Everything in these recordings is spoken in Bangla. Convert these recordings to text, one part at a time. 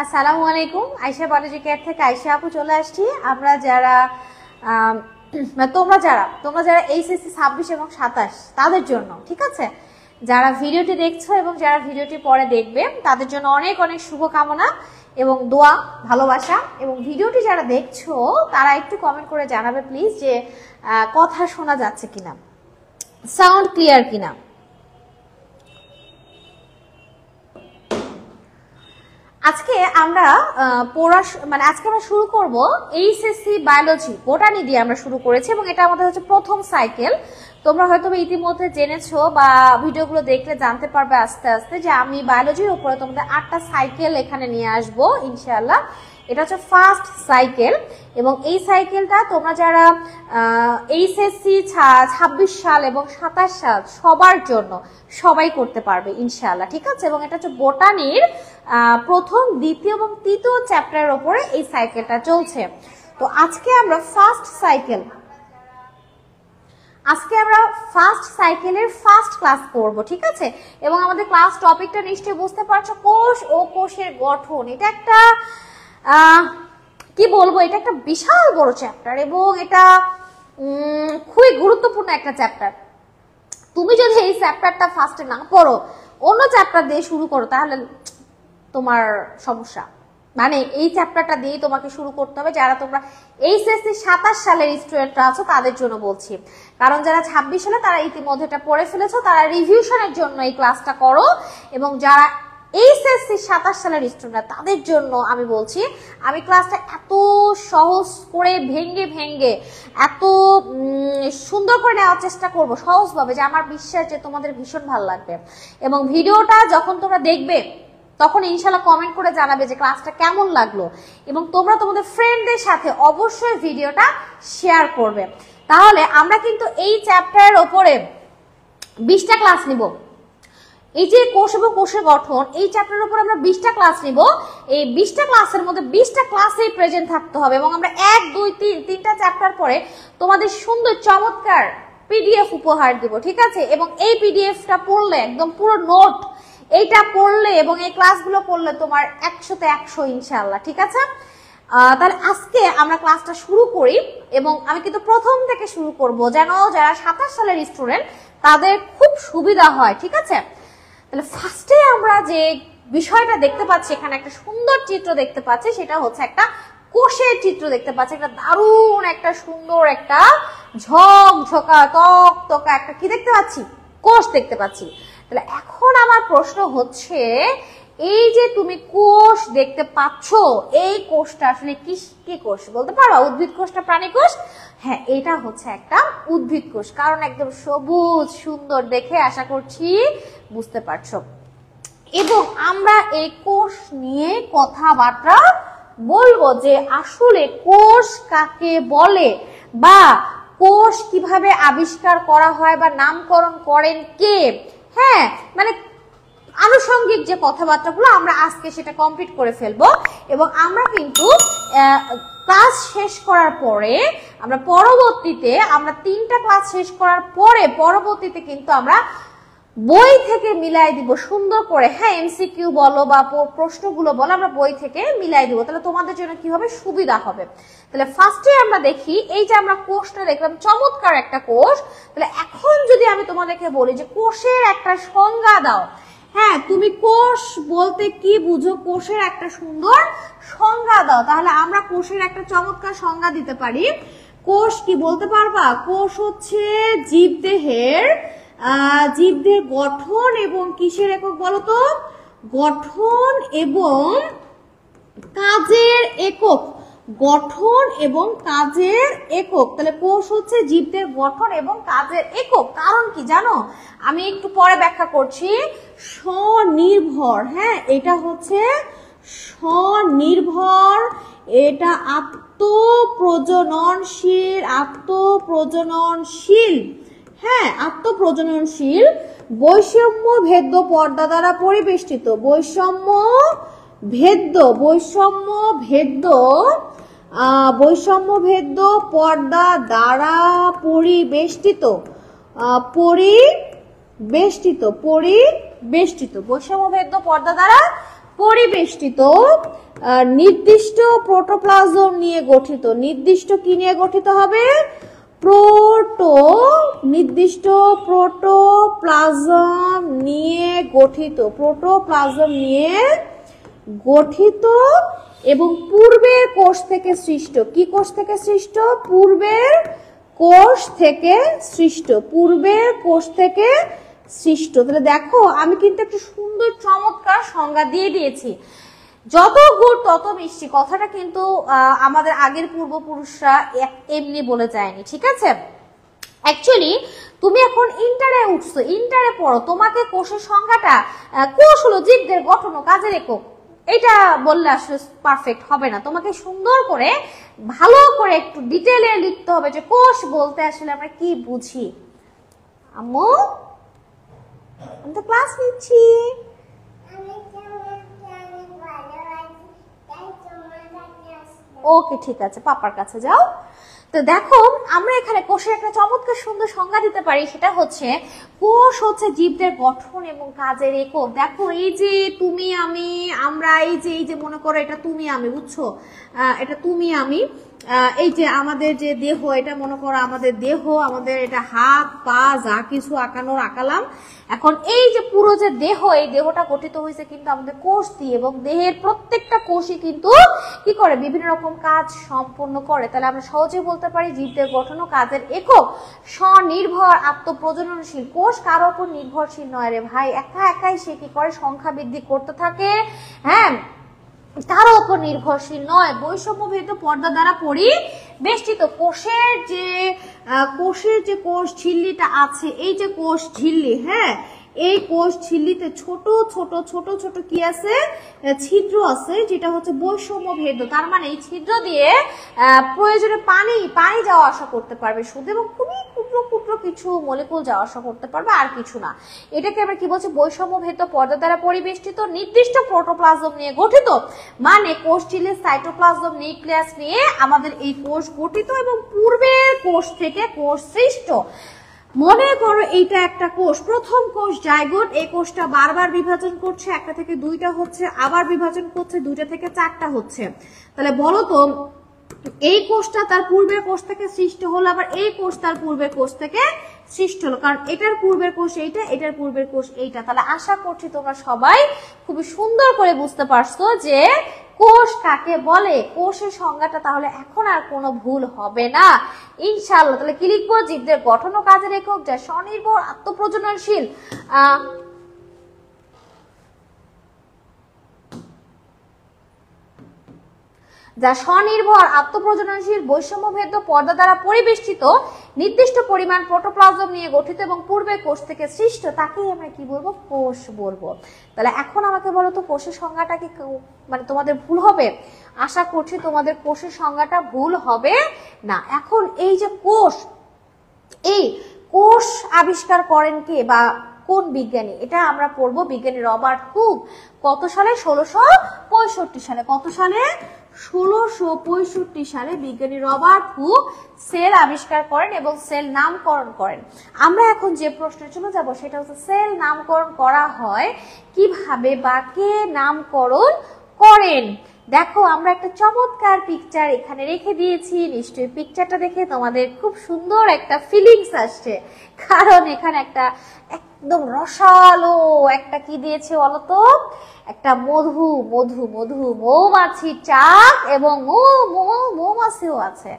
আসসালামু আলাইকুম। আয়শা বায়োলজি কেয়ার থেকে আয়শা আপু চলে আসছি। আমরা যারা তোমরা যারা এইচএসসি 26 এবং 27 তাদের জন্য, ঠিক আছে, যারা ভিডিওটি দেখছো এবং যারা ভিডিওটি পরে দেখবে তাদের জন্য অনেক অনেক শুভকামনা এবং দোয়া, ভালোবাসা। এবং ভিডিওটি যারা দেখছো তারা একটু কমেন্ট করে জানাবে প্লিজ যে কথা শোনা যাচ্ছে কিনা, সাউন্ড ক্লিয়ার কিনা। আজকে আমরা আজকে আমরা শুরু করব এইচএসসি বায়োলজি বোটানি দিয়ে আমরা শুরু করেছি এবং এটা আমাদের হচ্ছে প্রথম সাইকেল। তোমরা হয়তো ইতিমধ্যে জেনেছো বা ভিডিওগুলো দেখলে জানতে পারবে আস্তে আস্তে যে আমি বায়োলজির উপরে তোমাদের 8টা সাইকেল এখানে নিয়ে আসবো ইনশাআল্লাহ। এটা হচ্ছে ফার্স্ট সাইকেল এবং এই সাইকেলটা তোমরা যারা এইচএসসি 26 সাল এবং 27 সাল সবার জন্য সবাই করতে পারবে ইনশাআল্লাহ, ঠিক আছে। এবং এটা হচ্ছে বোটানির প্রথম, দ্বিতীয় এবং তৃতীয় চ্যাপ্টারের উপরে এই সাইকেলটা চলছে। তো আজকে আমরা ফার্স্ট সাইকেলের ফার্স্ট ক্লাস করব, ঠিক আছে। এবং আমাদের ক্লাস টপিকটা নিশ্চয়ই বুঝতে পারছো, কোষ ও কোষের গঠন। এটা একটা কি বলবো, এটা একটা বিশাল বড় চ্যাপ্টার এবং এটা খুবই গুরুত্বপূর্ণ একটা চ্যাপ্টার। তুমি যদি এই চ্যাপ্টারটা ফার্স্টে না পড়ো, অন্য চ্যাপ্টার দিয়ে শুরু করো, তাহলে তোমার সমস্যা। মানে এই চ্যাপ্টারটা দিয়ে তোমাকে শুরু করতে হবে। যারা তোমরা এইচএসসি 27 সালের স্টুডেন্টরা আছো তাদের জন্য বলছি, কারণ যারা 26 সালে তারা ইতিমধ্যে এটা পড়ে ফেলেছো, তারা রিভিশনের জন্য এই ক্লাসটা করো। এবং যারা এইচএসসি 27 সালের স্টুডেন্ট তাদের জন্য আমি বলছি, আমি ক্লাসটা এত সহজ করে ভেঙ্গে এত সুন্দর করে নেওয়ার চেষ্টা করব সহজভাবে, যে আমার বিশ্বাস যে তোমাদের ভীষণ ভালো লাগবে। এবং ভিডিওটা যখন তোমরা দেখবে তখন ইনশাআল্লাহ কমেন্ট করে জানাবে যে ক্লাসটা কেমন লাগলো এবং তোমরা তোমাদের ফ্রেন্ডদের সাথে অবশ্যই ভিডিওটা শেয়ার করবে। তাহলে আমরা কিন্তু এই চ্যাপ্টারের ওপরে 20টা ক্লাস নিব। এই যে কোষ এবং কোষের গঠন, এই চ্যাপ্টারের উপর আমরা 20টা ক্লাস নিব। এই 20টা ক্লাসের মধ্যে 20টা ক্লাসেই প্রেজেন্ট থাকতে হবে এবং আমরা 1, 2, 3টা চ্যাপ্টার পরে তোমাদের সুন্দর চমৎকার পিডিএফ উপহার দিব, ঠিক আছে। এবং এই পিডিএফটা পড়লে একদম পুরো নোট এইটা পড়লে এবং এই ক্লাসগুলো পড়লে তোমার 100তে 100 ইনশাআল্লাহ, ঠিক আছে। তাহলে আজকে আমরা ক্লাসটা শুরু করি এবং আমি কিন্তু প্রথম থেকে শুরু করব যেন যারা 27 সালের স্টুডেন্ট তাদের খুব সুবিধা হয়, ঠিক আছে। তাহলে ফার্স্টে আমরা যে বিষয়টা দেখতে পাচ্ছি, এখানে একটা সুন্দর চিত্র দেখতে পাচ্ছি, সেটা হচ্ছে একটা কোষের চিত্র দেখতে পাচ্ছি। একটা দারুণ একটা সুন্দর একটা ঝকঝকা তকতকা একটা কি দেখতে পাচ্ছি, কোষ দেখতে পাচ্ছি। তাহলে এখন আমার প্রশ্ন হচ্ছে, এই যে তুমি কোষ দেখতে পাচ্ছ, এই কোষটা আসলে কি কোষ বলতে পারো? উদ্ভিদ কোষ না প্রাণী কোষ? হ্যাঁ, এটা হচ্ছে একটা উদ্ভিদ কোষ, কারণ একদম সবুজ সুন্দর দেখে আশা করছি বুঝতে পারছো। এবং আমরা এই কোষ নিয়ে কথাবার্তা বলবো যে আসলে কোষ কাকে বলে বা কোষ কিভাবে আবিষ্কার করা হয় বা নামকরণ করেন কে। হ্যাঁ, মানে আনুষঙ্গিক যে কথাবার্তাগুলো আমরা আজকে সেটা কমপ্লিট করে ফেলবো। এবং আমরা কিন্তু ক্লাস শেষ করার পরে আমরা পরবর্তীতে 3টা ক্লাস শেষ করার পরে পরবর্তীতে কিন্তু আমরা বই থেকে মিলাই দিব সুন্দর করে। হ্যাঁ, এমসিকিউ বলো বা প্রশ্নগুলো বলো, আমরা বই থেকে মিলাই দিব, তাহলে তোমাদের জন্য কি হবে, সুবিধা হবে। তাহলে ফার্স্টে আমরা দেখি, এই যে আমরা কোষটা দেখলাম, চমৎকার একটা কোষ। তাহলে এখন যদি আমি তোমাদেরকে বলি যে কোষের একটা সংজ্ঞা দাও, হ্যাঁ, তুমি কোষ বলতে কি বুঝো, কোষের একটা সুন্দর সংজ্ঞা দাও, তাহলে আমরা কোষের একটা চমৎকার সংজ্ঞা দিতে পারি। কোষ কি বলতে পারবা? কোষ হচ্ছে জীবদেহের গঠন এবং কিসের একক বলতো? গঠন এবং কাজের একক। গঠন এবং কাজের একক। তাহলে কোষ হচ্ছে জীবদের গঠন এবং কাজের একক। কারণ কি জানো, আমি একটু পরে ব্যাখ্যা করছি। স্বনির্ভর, হ্যাঁ, এটা হচ্ছে স্বনির্ভর, এটা আত্মপ্রজননশীল, হ্যাঁ, আত্মপ্রজননশীল, বৈষম্য ভেদ্য পর্দা দ্বারা পরিবেষ্টিত, বৈষম্য ভেদ্য পর্দা দ্বারা পরিবেষ্টিত, বৈষম্য ভেদ্য পর্দা দ্বারা পরিবেষ্টিত নির্দিষ্ট প্রোটোপ্লাজম নিয়ে গঠিত। নির্দিষ্ট কি নিয়ে গঠিত হবে? নির্দিষ্ট প্রোটোপ্লাজম নিয়ে গঠিত। প্রোটোপ্লাজম নিয়ে গঠিত এবং পূর্বের কোষ থেকে সৃষ্ট। কি কোষ থেকে সৃষ্ট? পূর্বের কোষ থেকে সৃষ্ট। পূর্বের কোষ থেকে সৃষ্ট। তাহলে দেখো আমি কিন্তু একটা সুন্দর চমৎকার সংজ্ঞা দিয়ে দিয়েছি। যত গুড় তত মিষ্টি কথাটা কিন্তু আমাদের আগের পূর্বপুরুষরা এমনি বলে যায়নি, ঠিক আছে? অ্যাকচুয়ালি তুমি এখন ইন্টারে উঠছো, ইন্টারে পড়ো, তোমাকে কোষের সংজ্ঞাটা, কোষ হলো জীবদের গঠন ও কাজের একক, এটা বললে আসলে পারফেক্ট হবে না। তোমাকে সুন্দর করে ভালো করে একটু ডিটেইলে লিখতে হবে যে কোষ বলতে আসলে আমরা কি বুঝি। আম্মু আমি তো ক্লাস নিচ্ছি। ওকে ঠিক আছে, পাপার কাছে যাও। তো দেখো আমরা এখানে কোষের একটা চমৎকার সুন্দর সংজ্ঞা দিতে পারি, সেটা হচ্ছে কোষ হচ্ছে জীবদের গঠন এবং কাজের একক। দেখো এই যে তুমি আমি আমরা, এই যে মনে করো এটা তুমি আমি, বুঝছো? এটা তুমি আমি, এই যে আমাদের যে দেহ, এটা মনে করো আমাদের দেহ, আমাদের এটা হাত পা যা কিছু আঁকানোর আঁকালাম। এখন এই যে পুরো যে দেহ, এই দেহটা গঠিত হয়েছে কিন্তু আমাদের কোষ দিয়ে, এবং দেহের প্রত্যেকটা কোষই কিন্তু কি করে? বিভিন্ন রকম কাজ সম্পন্ন করে। তাহলে আমরা সহজে বলতে পারি জীবদের গঠন ও কাজের একক স্বনির্ভর আত্মপ্রজননশীল। কোষ কারো উপর নির্ভরশীল নয় রে ভাই, একা একাই সে কি করে? সংখ্যা বৃদ্ধি করতে থাকে, হ্যাঁ, কারো উপর নির্ভরশীল নয়। বৈষম্যভেদ পর্দা দ্বারা পরিবেষ্টিত। কোষের যে কোষ ঝিল্লিটা আছে, এই যে কোষ ঝিল্লি, হ্যাঁ, এই কোষ ঝিল্লিতে ছোট ছোট ছোট ছোট কি আছে? ছিদ্র আছে, যেটা হচ্ছে বৈষম্যভেদ। তার মানে এই ছিদ্র দিয়ে প্রয়োজনে পানি যাওয়া আসা করতে পারবে শুধু, এবং খুবই ক্ষুদ্র ক্ষুদ্র কিছু মলিকুল যাওয়া আসা করতে পারবে, আর কিছু না। এটাকে আমরা কি বলছি? বৈষম্যভেদ পর্দা দ্বারা পরিবেষ্টিত নির্দিষ্ট প্রোটোপ্লাজম নিয়ে গঠিত। মানে কোষ ঝিল্লির সাইটোপ্লাজম নিউক্লিয়াস নিয়ে আমাদের এই কোষ গঠিত এবং পূর্বের কোষ থেকে কোষ সৃষ্ট। মনে করো এইটা একটা কোষ, প্রথম কোষ জাইগোট, এই কোষটা বারবার বিভাজন করছে, একটা থেকে দুইটা হচ্ছে, আবার বিভাজন করছে, দুইটা থেকে চারটা হচ্ছে। তাহলে বলো তো এই কোষটা তার পূর্বের কোষ থেকে সৃষ্ট হলো, আবার এই কোষ তার পূর্বের কোষ থেকে সৃষ্ট হলো, কারণ এটার পূর্বের কোষ এইটা, এটার পূর্বের কোষ এইটা। তাহলে আশা করছি তোমরা সবাই খুবই সুন্দর করে বুঝতে পারছো যে কোষ কাকে বলে। কোষের সংজ্ঞাটা তাহলে এখন আর কোনো ভুল হবে না ইনশাআল্লাহ। তাহলে কি লিখবো? জীবদের গঠন ও কাজের একক যা স্বনির্ভর আত্মপ্রজননশীল, যা স্বনির্ভর আত্মপ্রজননশীল বৈষম্যভেদ্য পর্দা দ্বারা পরিবেষ্টিত নির্দিষ্ট পরিমাণ প্রোটোপ্লাজম নিয়ে গঠিত এবং পূর্বে কোষ থেকে সৃষ্ট, তাকেই আমরা কি বলবো? কোষ বলবো। তাহলে এখন আমাকে বলো তো কোষের সংজ্ঞাটা কি মানে তোমাদের ভুল হবে? আশা করছি তোমাদের কোষের সংজ্ঞাটা ভুল হবে না। এখন এই যে কোষ, এই কোষ আবিষ্কার করেন কে বা কোন বিজ্ঞানী? এটা আমরা পড়বো বিজ্ঞানী রবার্ট হুক। কত সালে? 1665 সালে। কত সালে? 1665 সালে বিজ্ঞানী রবার্ট হুক সেল আবিষ্কার করেন এবং সেল নামকরণ করেন। আমরা এখন যে প্রশ্নে চলে যাব সেটা হচ্ছে সেল নামকরণ করা হয় কিভাবে বা কে নামকরণ করেন। দেখো আমরা একটা চমৎকার পিকচার এখানে রেখে দিয়েছি, নিশ্চয়ই পিকচারটা দেখে তোমাদের খুব সুন্দর একটা ফিলিংস আসছে, কারণ এখানে একটা একদম রসালো একটা কি দিয়েছে বলতো? একটা মধু মধু মধু মৌমাছির চাক এবং মৌমাছিও আছে,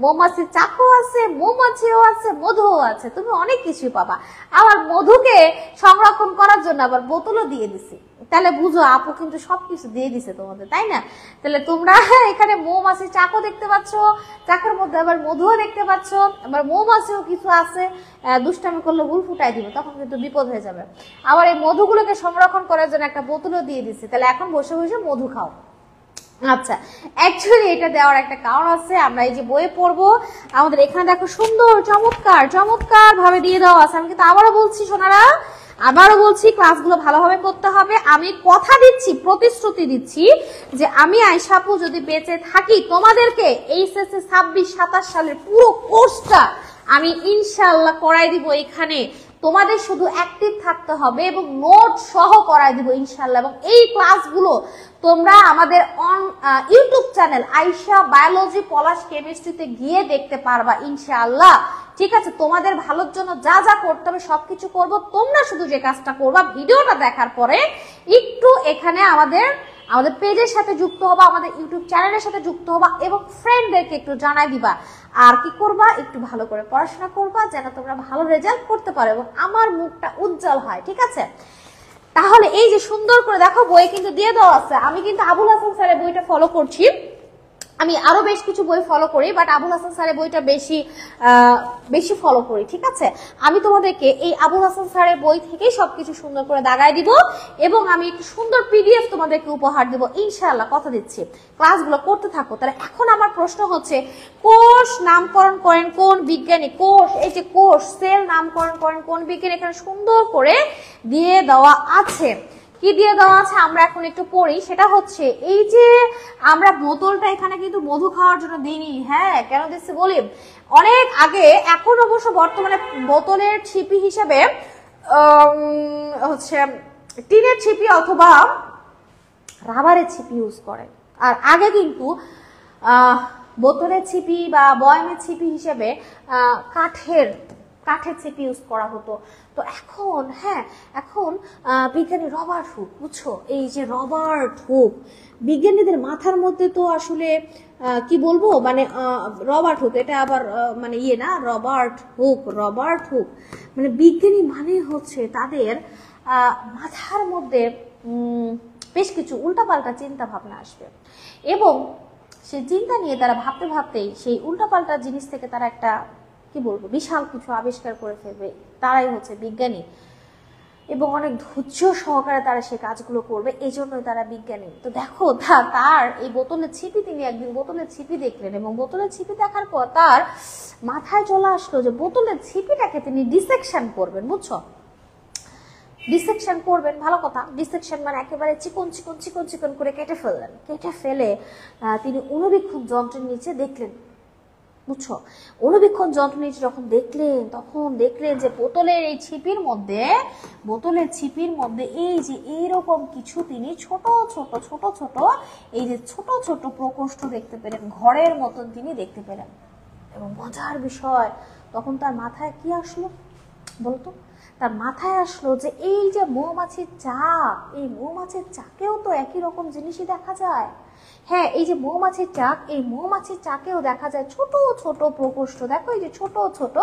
মৌমাছির চাকও আছে, মৌমাছিও আছে, মধুও আছে, তুমি অনেক কিছু পাবা। আবার মধুকে সংরক্ষণ করার জন্য আবার বোতলও দিয়ে দিছি। তাহলে বুঝো আপু কিন্তু সবকিছু দিয়ে দিছে তোমাদের, তাই না? তাহলে তোমরা এখানে মৌমাছির চাকও দেখতে পাচ্ছ, চাকের মধ্যে আবার মধুও দেখতে পাচ্ছ, আবার মৌমাছিও কিছু আছে, দুষ্টামি করলে ভুল ফুটাই দিবে, তখন কিন্তু বিপদ হয়ে যাবে। আবার এই মধুগুলোকে সংরক্ষণ করার জন্য একটা বোতলও দিয়ে দিচ্ছে, তাহলে এখন বসে বসে মধু খাও। আচ্ছা, অ্যাকচুয়ালি এটা দেওয়ার একটা কারণ আছে, আমরা এই যে বইয়ে পড়বো, আমাদের এখানে দেখো সুন্দর চমৎকার চমৎকার ভাবে দিয়ে দেওয়া আছে। আমি কিন্তু আবারও বলছি সোনারা, আবারও বলছি ক্লাসগুলো ভালোভাবে করতে হবে। আমি কথা দিচ্ছি, প্রতিশ্রুতি দিচ্ছি যে আমি আয়েশা আপু যদি বেঁচে থাকি তোমাদেরকে এইচএসসি 26-27 সালের পুরো কোর্সটা আমি ইনশাআল্লাহ করাই দিব এখানে তোমাদের শুধু অ্যাক্টিভ থাকতে হবে এবং নোট সহ করাই দিব ইনশাআল্লাহ। এবং এই ক্লাসগুলো তোমরা আমাদের ইউটিউব চ্যানেল আয়েশা বায়োলজি পলাশ কেমিস্ট্রিতে গিয়ে দেখতে পারবা ইনশাআল্লাহ। ঠিক আছে, তোমাদের ভালোর জন্য যা যা করতে হবে সবকিছু করব। তোমরা শুধু যে কাজটা করবা, ভিডিওটা দেখার পরে একটু এখানে আমাদের পেজের সাথে যুক্ত হবা, আমাদের ইউটিউব চ্যানেলের সাথে যুক্ত হবা এবং ফ্রেন্ডদেরকে একটু জানাই দিবা। আর কি করবা, একটু ভালো করে পড়াশোনা করবা যেন তোমরা ভালো রেজাল্ট করতে পারো এবং আমার মুখটা উজ্জ্বল হয়। ঠিক আছে, তাহলে এই যে সুন্দর করে দেখো বই কিন্তু দিয়ে দেওয়া আছে। আমি কিন্তু আবুল হাসান স্যারের বইটা ফলো করছি, আমি আরো বেশ কিছু বই ফলো করি, বাট আবুল হাসান স্যারের বইটা বেশি ফলো করি। ঠিক আছে, আমি তোমাদেরকে এই আবুল হাসান স্যারের বই থেকেই সবকিছু সুন্দর করে দাগাই দিব এবং আমি একটু সুন্দর পিডিএফ তোমাদেরকে উপহার দিব ইনশাআল্লাহ, কথা দিচ্ছি। ক্লাসগুলো করতে থাকো। তাহলে এখন আমার প্রশ্ন হচ্ছে, কোষ নামকরণ করেন কোন বিজ্ঞানী? কোষ, এই যে কোষ, সেল নামকরণ করেন কোন বিজ্ঞানী? এখানে সুন্দর করে দিয়ে দেওয়া আছে। কি দিয়ে দেওয়া আছে আমরা এখন একটু পড়ি। সেটা হচ্ছে এই যে আমরা বোতলটা এখানে কিন্তু মধু খাওয়ার জন্য দিইনি। হ্যাঁ, কেন দিচ্ছি বলি, অনেক আগে, এখন অবশ্য বর্তমানে বোতলের ছিপি হিসেবে হচ্ছে টিনের ছিপি অথবা রাবারের ছিপি ইউজ করে। আর আগে কিন্তু বোতলের ছিপি বা বয়ামের ছিপি হিসেবে কাঠের ছিপি ইউজ করা হতো। তো এখন এখন বিজ্ঞানী রবার্ট হুক, বুঝছো, এই যে রবার্ট হুক, বিজ্ঞানীদের মাথার মধ্যে তো আসলে কি বলবো, মানে রবার্ট হুক, এটা আবার মানে না, রবার্ট হুক মানে বিজ্ঞানী মানে হচ্ছে তাদের মাথার মধ্যে বেশ কিছু উল্টাপাল্টা চিন্তা ভাবনা আসবে এবং সেই চিন্তা নিয়ে তারা ভাবতে ভাবতেই সেই উল্টাপাল্টা জিনিস থেকে তারা একটা কি বলবো বিশাল কিছু আবিষ্কার করে ফেলবে। তারাই হচ্ছে বিজ্ঞানী এবং অনেক ধৈর্য সহকারে তারা সেই কাজগুলো করবে, এই জন্যই তারা বিজ্ঞানী। তো দেখো তার এই বোতলের ছিপি, তিনি একদিন বোতলের ছিপি দেখলেন এবং বোতলের ছিপি দেখার পর তার মাথায় চলে আসলো যে বোতলের ছিপিটাকে তিনি ডিসেকশন করবেন। বুঝছো, ডিসেকশন করবেন, ভালো কথা। ডিসেকশন মানে একেবারে চিকন চিকন চিকন চিকন করে কেটে ফেললেন। কেটে ফেলে তিনি অণুবীক্ষণ যন্ত্রের নিচে দেখলেন। বুঝছো, অণুবীক্ষণ যন্ত্র নিচে যখন দেখলেন, তখন দেখলেন যে বোতলের ছিপির মধ্যে এই যে এইরকম কিছু তিনি ছোট ছোট ছোট ছোট এই যে ছোট ছোট প্রকোষ্ঠ দেখতে পেলেন, ঘরের মতন তিনি দেখতে পেলেন। এবং মজার বিষয়, তখন তার মাথায় কি আসলো বলতো? তার মাথায় আসলো যে এই যে মৌমাছির চাক, এই মৌমাছির চাকেও তো একই রকম জিনিসই দেখা যায়। হ্যাঁ, এই যে মৌমাছির চাক, এই মৌমাছির চাকেও দেখা যায় ছোট ছোট প্রকোষ্ঠ। দেখো এই যে ছোট ছোট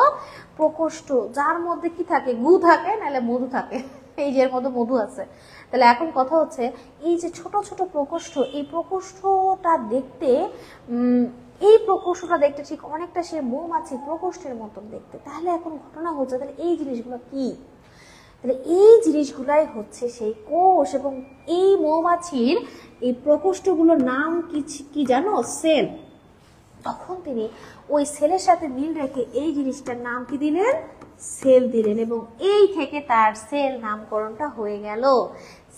প্রকোষ্ঠ, যার মধ্যে কি থাকে, গু থাকে নাহলে মধু থাকে। এই যে এর মধ্যে মধু আছে। তাহলে এখন কথা হচ্ছে এই যে ছোট ছোট প্রকোষ্ঠ, এই প্রকোষ্ঠটা দেখতে ঠিক অনেকটা সে মৌমাছি প্রকোষ্ঠের মতন দেখতে। তাহলে এখন ঘটনা হচ্ছে, তাহলে এই জিনিসগুলো কি? তাহলে এই জিনিসগুলাই হচ্ছে সেই কোষ এবং এই মৌমাছির এই প্রকোষ্ঠগুলোর নাম কি জানো? সেল। তখন তিনি ওই সেলের সাথে মিল রেখে এই জিনিসটার নাম কি দিলেন? সেল দিলেন এবং এই থেকে তার সেল নামকরণটা হয়ে গেল।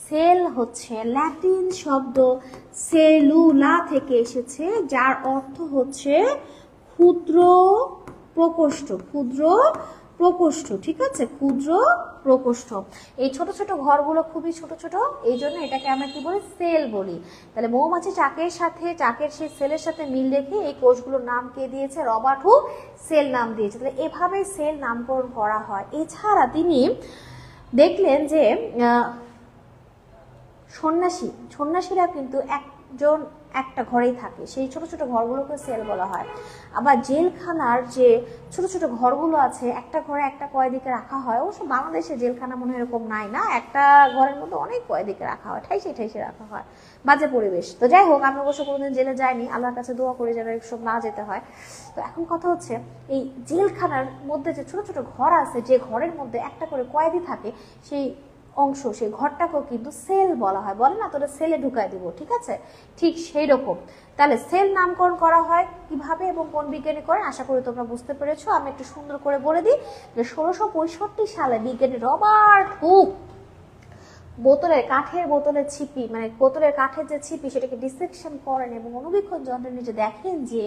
সেল হচ্ছে ল্যাটিন শব্দ সেলুলা থেকে এসেছে, যার অর্থ হচ্ছে ক্ষুদ্র প্রকোষ্ঠ। ঠিক আছে, ক্ষুদ্র প্রকোষ্ঠ। এই ছোট ছোট ঘরগুলো খুবই ছোট ছোট, এই জন্য এটাকে আমরা কি বলি? সেল বলি। তাহলে মৌমাছি চাকের সেই সেলের সাথে মিল রেখে এই কোষগুলোর নাম কে দিয়েছে? রবার্ট হুক সেল নাম দিয়েছে। তাহলে এভাবে সেল নামকরণ করা হয়। এছাড়া তিনি দেখলেন যে সন্ন্যাসীরা কিন্তু একজন একটা ঘরেই থাকে, সেই ছোট ছোট ঘরগুলোকে সেল বলা হয়। আবার জেলখানার যে ছোট ছোট ঘরগুলো আছে, একটা ঘরে একটা কয়েদিকে রাখা হয়। অবশ্য বাংলাদেশে জেলখানা মনে হয় এরকম নাই, না, একটা ঘরের মধ্যে অনেক কয়েদিকে রাখা হয়, ঠাইসে রাখা হয়, বাজে পরিবেশ। তো যাই হোক, আমি অবশ্য কোনোদিন জেলে যাইনি, আল্লাহর কাছে দোয়া করে যেন এসব না যেতে হয়। তো এখন কথা হচ্ছে এই জেলখানার মধ্যে যে ছোট ছোট ঘর আছে, যে ঘরের মধ্যে একটা করে কয়েদি থাকে, সেই অংশ, সেই ঘরটাকেও কিন্তু সেল বলা হয়। বলে না, তোরা সেলে ঢুকাই দিব, ঠিক আছে, ঠিক সেই রকম। তাহলে সেল নামকরণ করা হয় কিভাবে এবং কোন বিজ্ঞানী করেন, আশা করি তোমরা বুঝতে পেরেছো। আমি একটু সুন্দর করে বলে দিই যে 1665 সালে বিজ্ঞানী রবার্ট হুক বোতলের ছিপি, মানে বোতলের কাঠের যে ছিপি, সেটাকে ডিসেকশন করেন এবং অণুবীক্ষণ যন্ত্রের নিচে দেখেন যে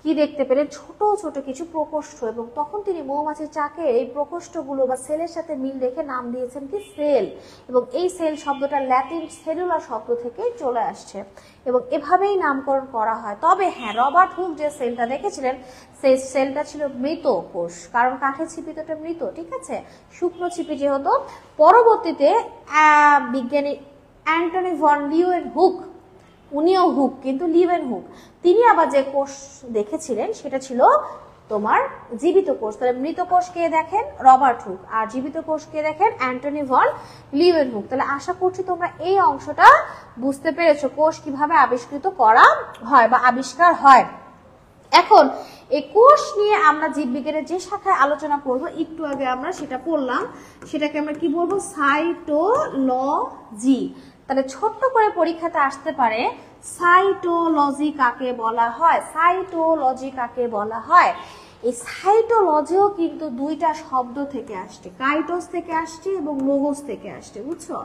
কি দেখতে পেলেন? ছোট ছোট কিছু প্রকোষ্ঠ, এবং তখন তিনি মৌমাছির চাকের এই প্রকোষ্ঠগুলো বা সেলের সাথে মিল রেখে নাম দিয়েছেন কি সেল, এবং এই সেল শব্দটা ল্যাটিন সেলুলার শব্দ থেকে চলে আসছে, এবং এভাবেই নামকরণ করা হয়। তবে হ্যাঁ, রবার্ট হুক যে সেলটা দেখেছিলেন সেই সেলটা ছিল মৃত কোষ, কারণ কাঠের ছিপি তো মৃত, ঠিক আছে, শুকনো ছিপি যেহেতু। পরবর্তীতে বিজ্ঞানী অ্যান্টনি ভন লিউয়েনহুক, উনিও হুক কিন্তু লিউয়েনহুক, তিনি আবার যে কোষ দেখেছিলেন সেটা ছিল তোমার জীবিত কোষ। তাহলে মৃত কোষ কে দেখেন? রবার্ট হুক, আর জীবিত কোষ কে দেখেন? Antonie van Leeuwenhoek. তাহলে আশা করছি তোমরা এই অংশটা বুঝতে পেরেছো, কোষ কিভাবে আবিষ্কৃত করা হয় বা আবিষ্কার হয়। এখন এই কোষ নিয়ে আমরা জীববিজ্ঞানের যে শাখায় আলোচনা করব, একটু আগে আমরা সেটা পড়লাম, সেটাকে আমরা কি বলবো? সাইটোলজি। তাহলে ছোট্ট করে পরীক্ষাতে আসতে পারে, সাইটোলজি কাকে বলা হয়? সাইটোলজি কাকে বলা হয়? এই সাইটোলজিও কিন্তু দুইটা শব্দ থেকে আসছে, কাইটোস থেকে আসছে এবং লোগোস থেকে আসছে, বুঝছো?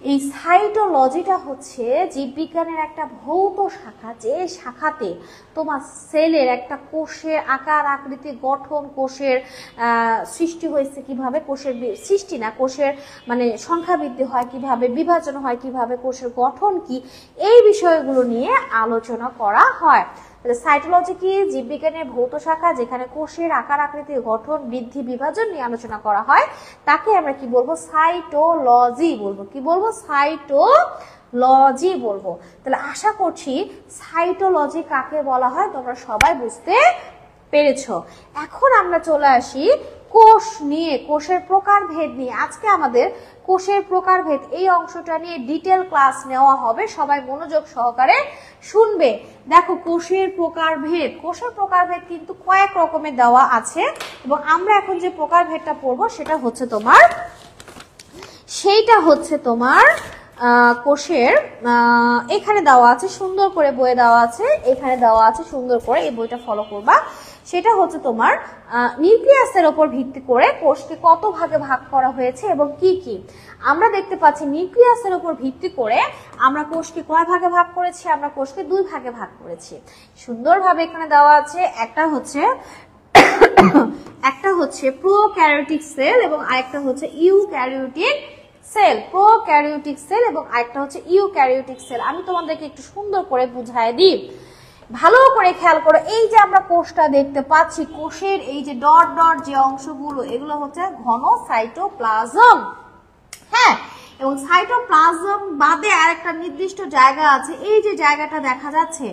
এই সাইটোলজিটা হচ্ছে জীববিজ্ঞানের একটা ভৌত শাখা, যে শাখাতে তোমার সেলের একটা কোষের আকার আকৃতি গঠন, কোষের সৃষ্টি হয়েছে কিভাবে, কোষের সৃষ্টি না, কোষের মানে সংখ্যা বৃদ্ধি হয় কিভাবে, বিভাজন হয় কিভাবে, কোষের গঠন কি, এই বিষয়গুলো নিয়ে আলোচনা করা হয়। সাইটোলজি কি? জীববিজ্ঞানের ভৌত শাখা, যেখানে কোষের আকার আকৃতি গঠন বৃদ্ধি বিভাজন নিয়ে আলোচনা করা হয়, তাকে আমরা কি বলবো? সাইটোলজি বলবো। কি বলবো? সাইটোলজি বলবো। তাহলে আশা করছি সাইটোলজি কাকে বলা হয় তোমরা সবাই বুঝতে পেরেছো। এখন আমরা চলে আসি কোষ নিয়ে, কোষের প্রকারভেদ নিয়ে। আজকে আমাদের কোষের প্রকারভেদ এই অংশটা নিয়ে ডিটেল ক্লাস নেওয়া হবে, সবাই মনোযোগ সহকারে শুনবে। দেখো, কোষের প্রকারভেদ, কোষের প্রকারভেদ কিন্তু কয়েক রকমের দেওয়া আছে, এবং আমরা এখন যে প্রকারভেদটা পড়বো সেটা হচ্ছে তোমার কোষের এখানে দেওয়া আছে সুন্দর করে, বইয়ে দেওয়া আছে, এখানে দেওয়া আছে সুন্দর করে, এই বইটা ফলো করবা। সেটা হচ্ছে তোমার নিউক্লিয়াসের উপর ভিত্তি করে কোষকে কত ভাগে ভাগ করা হয়েছে এবং কি কি। আমরা দেখতে পাচ্ছি নিউক্লিয়াসের উপর ভিত্তি করে আমরা কোষকে কয় ভাগে ভাগ করেছি? আমরা কোষকে 2 ভাগে ভাগ করেছি, সুন্দরভাবে এখানে দেওয়া আছে। একটা হচ্ছে প্রোক্যারিওটিক সেল এবং আরেকটা হচ্ছে ইউক্যারিওটিক সেল। প্রোক্যারিওটিক সেল এবং আরেকটা হচ্ছে ইউক্যারিওটিক সেল। আমি তোমাদেরকে একটু সুন্দর করে বুঝায় দিই, ভালো করে খেয়াল করো। এই যে আমরা কোষটা দেখতে পাচ্ছি, কোষের এই যে ডট ডট যে অংশগুলো, এগুলো হচ্ছে ঘন সাইটোপ্লাজম। হ্যাঁ, এবং সাইটোপ্লাজম বাদে আরেকটা নির্দিষ্ট জায়গা আছে, এই যে জায়গাটা দেখা যাচ্ছে,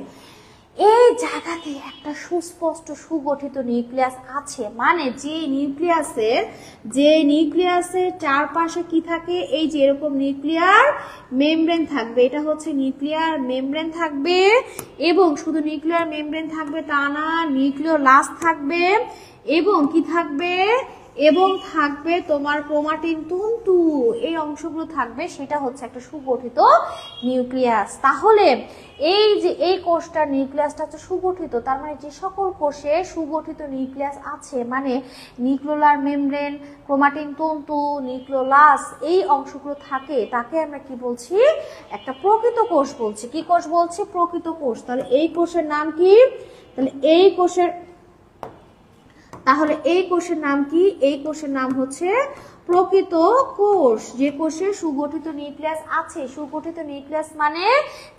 এই জায়গাতে একটা সুস্পষ্ট সুগঠিত নিউক্লিয়াস আছে। মানে যে নিউক্লিয়াসের চারপাশে কি থাকে? এই যে এরকম নিউক্লিয়ার মেমব্রেন থাকবে, এটা হচ্ছে নিউক্লিয়ার মেমব্রেন থাকবে, এবং শুধু নিউক্লিয়ার মেমব্রেন থাকবে তা না, নিউক্লিওলাস থাকবে, এবং কি থাকবে? এবং থাকবে তোমার ক্রোমাটিন তন্তু, এই অংশগুলো থাকবে, সেটা হচ্ছে একটা সুগঠিত নিউক্লিয়াস। তাহলে এই যে এই কোষটার নিউক্লিয়াসটা হচ্ছে সুগঠিত, তার মানে যে সকল কোষে সুগঠিত নিউক্লিয়াস আছে, মানে নিউক্লিওলার মেমব্রেন, ক্রোমাটিন তন্তু, নিউক্লিওলাস, এই অংশগুলো থাকে, তাকে আমরা কি বলছি? একটা প্রকৃত কোষ বলছি। কি কোষ বলছি? প্রকৃত কোষ। তাহলে এই কোষের নাম কি? তাহলে এই কোষের নাম কি? এই কোষের নাম হচ্ছে প্রকৃত কোষ। যে কোষে সুগঠিত নিউক্লিয়াস আছে, সুগঠিত নিউক্লিয়াস মানে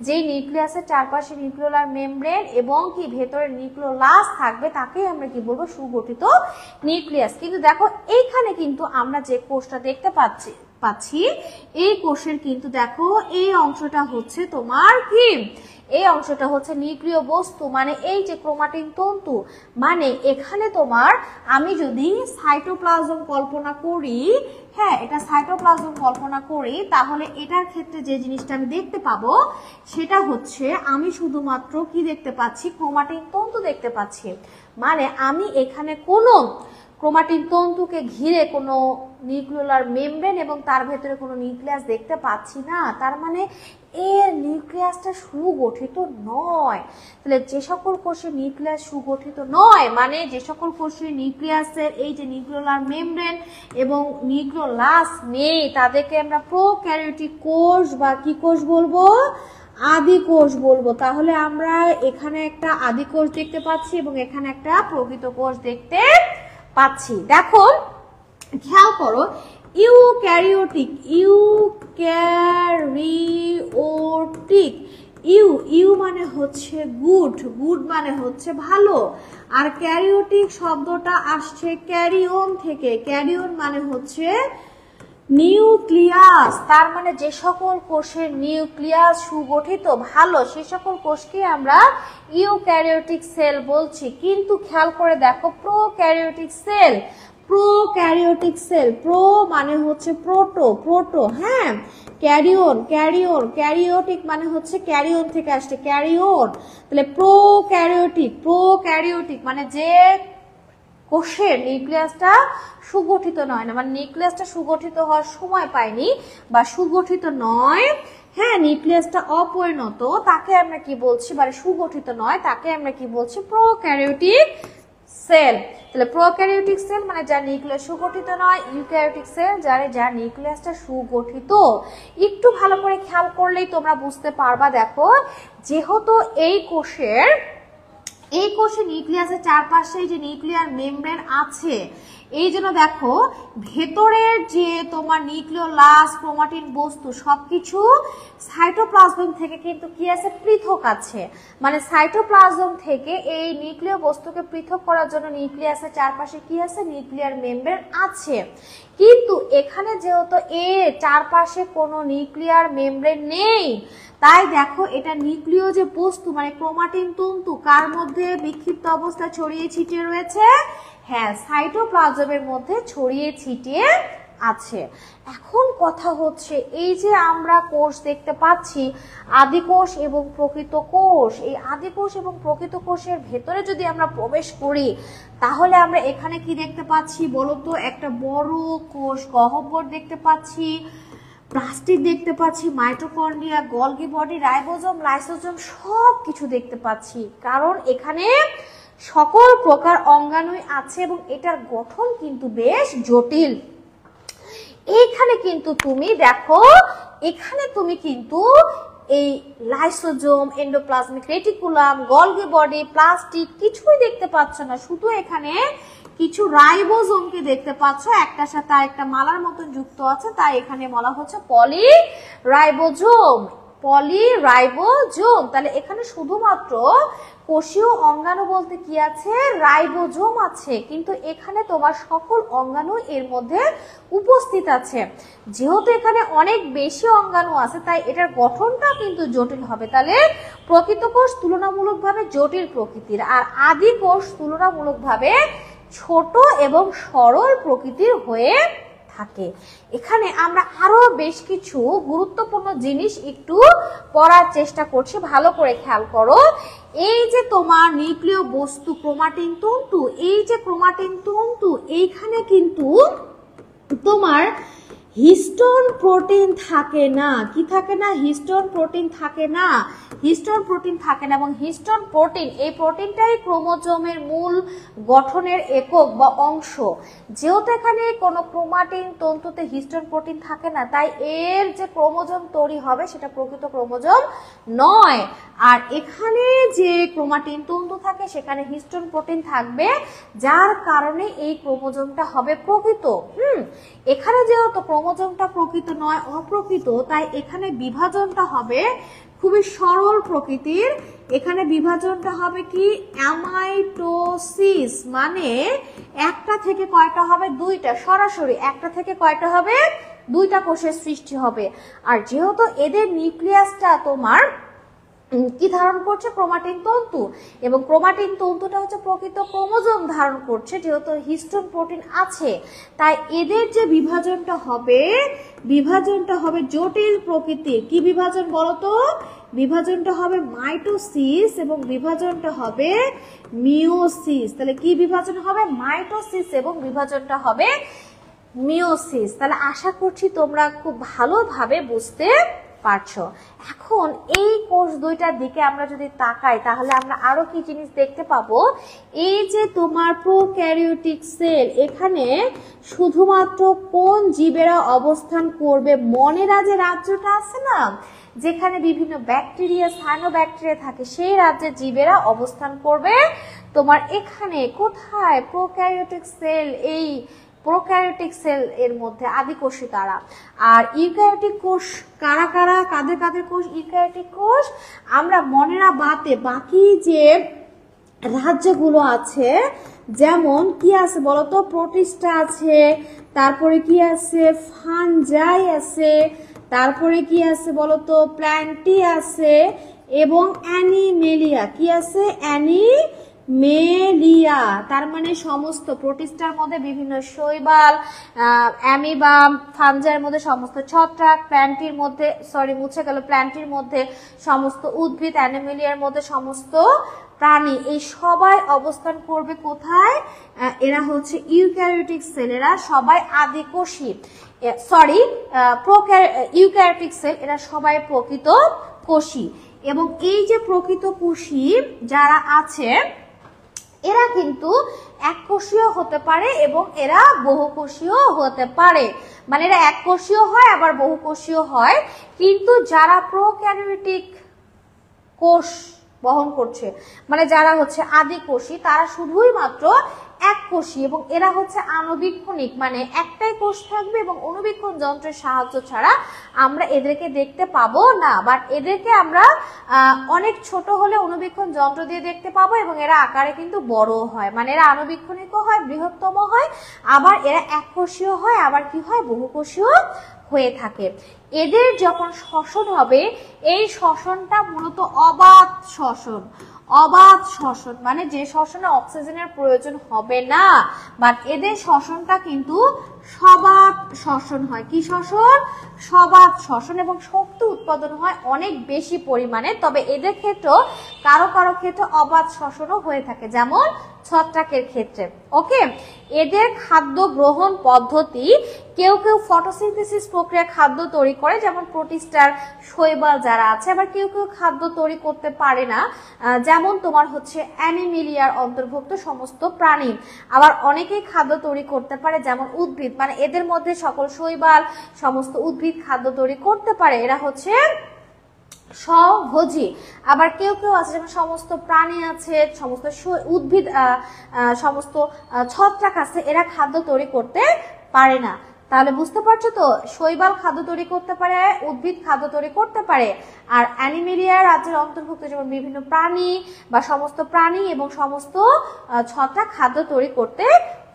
যে নিউক্লিয়াসের চারপাশে নিউক্লিওলার মেমব্রেন এবং কি ভেতরে নিউক্লিওলাস থাকবে, তাকে আমরা কি বলবো? সুগঠিত নিউক্লিয়াস। কিন্তু দেখো এইখানে কিন্তু আমরা যে কোষটা দেখতে পাচ্ছি, এই কোষের কিন্তু দেখো এই অংশটা হচ্ছে তোমার কি? এই অংশটা হচ্ছে নিউক্লিয় বস্তু, মানে এই যে ক্রোমাটিন তন্তু। মানে এখানে তোমার আমি যদি সাইটোপ্লাজম কল্পনা করি, হ্যাঁ, এটা সাইটোপ্লাজম কল্পনা করি, তাহলে এটার ক্ষেত্রে যে জিনিসটা আমি দেখতে পাবো সেটা হচ্ছে আমি শুধুমাত্র কি দেখতে পাচ্ছি? ক্রোমাটিন তন্তু দেখতে পাচ্ছি। মানে আমি এখানে কোনো ক্রোমাটিন তন্তুকে ঘিরে কোনো নিউক্লিওলার মেমব্রেন এবং তার ভেতরে কোনো নিউক্লিয়াস দেখতে পাচ্ছি না, তার মানে এর নিউক্লিয়াসটা সুগঠিত নয়। তাহলে যে সকল কোষের নিউক্লিয়াস সুগঠিত নয়, মানে যে সকল কোষের নিউক্লিয়াসের এই যে নিউক্লিওলার মেমব্রেন এবং নিউক্লিওলাস নেই, তাদেরকে আমরা প্রোক্যারিওটিক কোষ বা কি কোষ বলবো? আদি কোষ বলবো, তাহলে আমরা এখানে একটা আদি কোষ দেখতে পাচ্ছি এবং এখানে একটা প্রকৃত কোষ দেখতে পাচ্ছি। দেখো খেয়াল করো, ইউক্যারিওটিক, ইউক্যারিওটিক, ইউ মানে হচ্ছে গুড, গুড মানে হচ্ছে ভালো, আর ক্যারিওটিক শব্দটা আসছে ক্যারিওন থেকে, ক্যারিওন মানে হচ্ছে নিউক্লিয়াস, তার মানে যে সকল কোষের নিউক্লিয়াস সুগঠিত ভালো সে সকল কোষকে আমরা ইউক্যারিওটিক সেল বলছি। কিন্তু খেয়াল করে দেখো prokaryotic sell, prokaryotic sell, pro মানে হচ্ছে প্রোটো, প্রোটো, হ্যাঁ, ক্যারিওন, ক্যারিওন, ক্যারিওটিক মানে হচ্ছে ক্যারিওন থেকে আসছে ক্যারিওন, তাহলে প্রোক্যারিওটিক, প্রোক্যারিওটিক মানে যে কোষের নিউক্লিয়াসটা সুগঠিত নয় না, মানে নিউক্লিয়াসটা সুগঠিত হওয়ার সময় পায়নি বা সুগঠিত নয়, হ্যাঁ, নিউক্লিয়াসটা অপরিণত, তাকে আমরা কি বলছি, মানে সুগঠিত নয়, তাকে আমরা কি বলছি, প্রোক্যারিওটিক সেল। তাহলে প্রোক্যারিওটিক সেল মানে যার নিউক্লিয়াস সুগঠিত নয়, ইউক্যারিওটিক সেল যার নিউক্লিয়াসটা সুগঠিত। একটু ভালো করে খেয়াল করলেই তোমরা বুঝতে পারবা। দেখো যেহেতু এই কোষের নিউক্লিয়াসের চারপাশে যে নিউক্লিয়ার মেমব্রেন আছে, এই জন্য দেখো ভেতরের যে তোমার নিউক্লিওলাস ক্রোমাটিন বস্তু সবকিছু সাইটোপ্লাজম থেকে কিন্তু কি আছে, পৃথক আছে, মানে সাইটোপ্লাজম থেকে এই নিউক্লিয় বস্তুকে পৃথক করার জন্য নিউক্লিয়াসের চারপাশে কি আছে, নিউক্লিয়ার মেমব্রেন আছে। কিন্তু এখানে যেহেতু এর চারপাশে কোনো নিউক্লিয়ার মেমব্রেন নেই, তাই দেখো এটা নিউক্লিয় যে বস্তু মানে ক্রোমাটিন তন্তু কার মধ্যে বিক্ষিপ্ত অবস্থায় ছড়িয়ে ছিটিয়ে রয়েছে, হ্যাঁ, সাইটোপ্লাজমের মধ্যে ছড়িয়ে ছিটিয়ে আছে। এখন কথা হচ্ছে এই যে আমরা কোষ দেখতে পাচ্ছি আদি কোষ এবং প্রকৃত কোষ, এই আদি কোষ এবং প্রকৃত কোষের ভেতরে যদি আমরা প্রবেশ করি তাহলে আমরা এখানে কি দেখতে পাচ্ছি বলতো, একটা বড় কোষ গহ্বর দেখতে পাচ্ছি, প্লাস্টিক দেখতে পাচ্ছি, mitochondria, Golgi body, ribosome, lysosome সব কিছু দেখতে পাচ্ছি, কারণ এখানে সকল প্রকার অঙ্গাণুই আছে এবং এটার গঠন কিন্তু বেশ জটিল। এইখানে কিন্তু তুমি দেখো, এখানে তুমি কিন্তু এই lysosome, endoplasmic reticulum, Golgi body, plastic কিছুই দেখতে পাচ্ছ না, শুধু এখানে কিছু রাইবোজোমকে দেখতে পাচ্ছ, একটার সাথে আরেকটা মালার মতন যুক্ত আছে, তাই এখানে বলা হচ্ছে পলিরাইবোজোম, পলিরাইবোজোম। তাহলে এখানে শুধুমাত্র কোষীয় অঙ্গাণু বলতে কি আছে, রাইবোজোম আছে, কিন্তু এখানে তোমার সকল অঙ্গাণু এর মধ্যে উপস্থিত আছে। যেহেতু এখানে অনেক বেশি অঙ্গাণু আছে তাই এটার গঠনটা কিন্তু জটিল হবে। তাহলে প্রকৃত কোষ তুলনামূলকভাবে জটিল প্রকৃতির, আর আদি কোষ তুলনামূলকভাবে ছোট এবং সরল প্রকৃতির হয়ে থাকে। এখানে আমরা আরো বেশ কিছু গুরুত্বপূর্ণ জিনিস একটু পড়ার চেষ্টা করছি, ভালো করে খেয়াল করো। এই যে তোমার নিউক্লিয় বস্তু ক্রোমাটিন তন্তু, এই যে ক্রোমাটিন তন্তু, এইখানে কিন্তু তোমার হিস্টোন প্রোটিন থাকে না, কি থাকে না, হিস্টোন প্রোটিন থাকে না, হিস্টোন প্রোটিন থাকে না, এবং হিস্টোন প্রোটিন, এই প্রোটিনটাই ক্রোমোজোমের মূল গঠনের একক বা অংশ। যেহেতু এখানে কোনো ক্রোমাটিন তন্তুতে হিস্টোন প্রোটিন থাকে না, তাই এর যে ক্রোমোজোম তৈরি হবে সেটা প্রকৃত ক্রোমোজোম নয়। আর এখানে যে ক্রোমাটিন তন্তু থাকে সেখানে হিস্টোন প্রোটিন থাকবে, যার কারণে এই ক্রোমোজোমটা হবে প্রকৃত। এখানে যেহেতু ক্রোমোজোমটা প্রকৃত নয়, অপ্রকৃত, তাই এখানে বিভাজনটা হবে খুবই সরল প্রকৃতির। এখানে বিভাজনটা হবে কি, অ্যামাইটোসিস, মানে একটা থেকে কয়টা হবে, দুইটা, সরাসরি একটা থেকে কয়টা হবে, দুইটা কোষের সৃষ্টি হবে। আর যেহেতু এদের নিউক্লিয়াসটা তোমার কি ধারণ করছে, ক্রোমাটিন তন্তু, এবং ক্রোমাটিন তন্তুটা হচ্ছে প্রকৃত ক্রোমোজোম ধারণ করছে, যেহেতু হিস্টোন প্রোটিন আছে, তাই এদের যে বিভাজনটা হবে জটিল প্রকৃতির। কি বিভাজন বলতো, বিভাজনটা হবে মাইটোসিস এবং বিভাজনটা হবে মিওসিস। তাহলে কি বিভাজন হবে, মাইটোসিস এবং বিভাজনটা হবে মিওসিস। তাহলে আশা করছি তোমরা খুব ভালোভাবে বুঝতে পারছো। এখন এই কোষ দুইটার দিকে আমরা যদি তাকাই তাহলে আমরা আরো কি জিনিস দেখতে পাবো, এই যে তোমার প্রোক্যারিওটিক সেল, এখানে শুধুমাত্র কোন জীবেরা অবস্থান করবে, মনেরা যে রাজ্যটা আছে না, যেখানে বিভিন্ন ব্যাকটেরিয়া সায়ানোব্যাকটেরিয়া থাকে সেই রাজ্যের জীবেরা অবস্থান করবে তোমার এখানে কোথায় প্রোক্যারিওটিক সেল। এই প্রোক্যারিওটিক সেল এর মধ্যে আদিকোষী কারা, আর ইউক্যারিওটিক কোষ কারা কারা, কাদের কাদের কোষ? ইউক্যারিওটিক কোষ আমরা মনেরা বাকি যে রাজ্যগুলো আছে, যেমন কি আছে বলতো, প্রোটিস্টা আছে, তারপরে কি আছে ফানজাই আছে, তারপরে কি আছে বলতো প্ল্যান্টি আছে, এবং অ্যানিমেলিয়া। কি আছে? অ্যানিমেলিয়া। তার মানে সমস্ত প্রোটিস্টার মধ্যে বিভিন্ন শৈবাল, অ্যামিবা, ফানজাইয়ের মধ্যে সমস্ত ছত্রাক, প্ল্যান্টির মধ্যে প্ল্যান্টির মধ্যে সমস্ত উদ্ভিদ, অ্যানিমেলিয়ার মধ্যে সমস্ত প্রাণী। এই সবাই অবস্থান করবে কোথায়? এরা হচ্ছে ইউক্যারিওটিক সেল, এরা সবাই আদিকোষী, ইউক্যারিওটিক সেল, এরা সবাই প্রকৃত কোষী। এবং এই যে প্রকৃত কোষী যারা আছে এরা কিন্তু এককোষীয় হতে পারে এবং এরা বহুকোষীয় হতে পারে, মানে এরা এককোষীয় হয় আবার বহুকোষীয় হয়। কিন্তু যারা প্রোক্যারিওটিক কোষ বহন করছে, মানে যারা হচ্ছে আদিকোষী, তারা শুধুই মাত্র এককোষী এবং এরা হচ্ছে আণুবীক্ষণিক, মানে একটাই কোষ থাকবে এবং অণুবীক্ষণ যন্ত্রের সাহায্য ছাড়া আমরা এদেরকে দেখতে পাবো না। বাট এদেরকে আমরা অনেক ছোট হলে অণুবীক্ষণ যন্ত্র দিয়ে দেখতে পাবো এবং এরা আকারে কিন্তু বড় হয়, মানে এরা আণুবীক্ষণিকও হয়, বৃহত্তম হয়, আবার এরা এককোষীয় হয়, আবার কি হয় বহুকোষীয় হয়ে থাকে। এদের যখন শ্বসন হবে, এই শ্বসনটা মূলত অবাধ শ্বসন। অবাধ শ্বসন মানে যে শ্বসনে অক্সিজেনের প্রয়োজন হবে না, বাট এদের শ্বসনটা কিন্তু সবাধ শ্বসন হয়। কি শ্বসন? সবাধ শ্বসন, এবং শক্তি উৎপাদন হয় অনেক বেশি পরিমাণে। তবে এদের ক্ষেত্রেও কারো কারো ক্ষেত্রে অবাধ শ্বসনও হয়ে থাকে, যেমন ছত্রাকের ক্ষেত্রে। ওকে, এদের খাদ্য গ্রহণ পদ্ধতি, কেউ কেউ ফটোসিনথেসিস প্রক্রিয়া খাদ্য তৈরি করে, যেমন প্রোটিস্টার, শৈবাল যারা আছে, আবার কেউ কেউ খাদ্য তৈরি করতে পারে না, যেমন তোমার হচ্ছে অ্যানিমেলিয়ার অন্তর্ভুক্ত সমস্ত প্রাণী। আবার অনেকেই খাদ্য তৈরি করতে পারে, যেমন উদ্ভিদ, মানে এদের মধ্যে সকল শৈবাল সমস্ত উদ্ভিদ খাদ্য তৈরি করতে পারে, এরা হচ্ছে স্বভোজী। আবার কেউ কেউ আছে যেমন সমস্ত প্রাণী আছে, সমস্ত উদ্ভিদ, সমস্ত ছত্রাক আছে, এরা খাদ্য তৈরি করতে পারে না। তাহলে বুঝতে পারছো তো, শৈবাল খাদ্য তৈরি করতে পারে, উদ্ভিদ খাদ্য তৈরি করতে পারে, আর অ্যানিমেলিয়া রাজ্যের অন্তর্ভুক্ত যেমন বিভিন্ন প্রাণী বা সমস্ত প্রাণী এবং সমস্ত ছত্রাক খাদ্য তৈরি করতে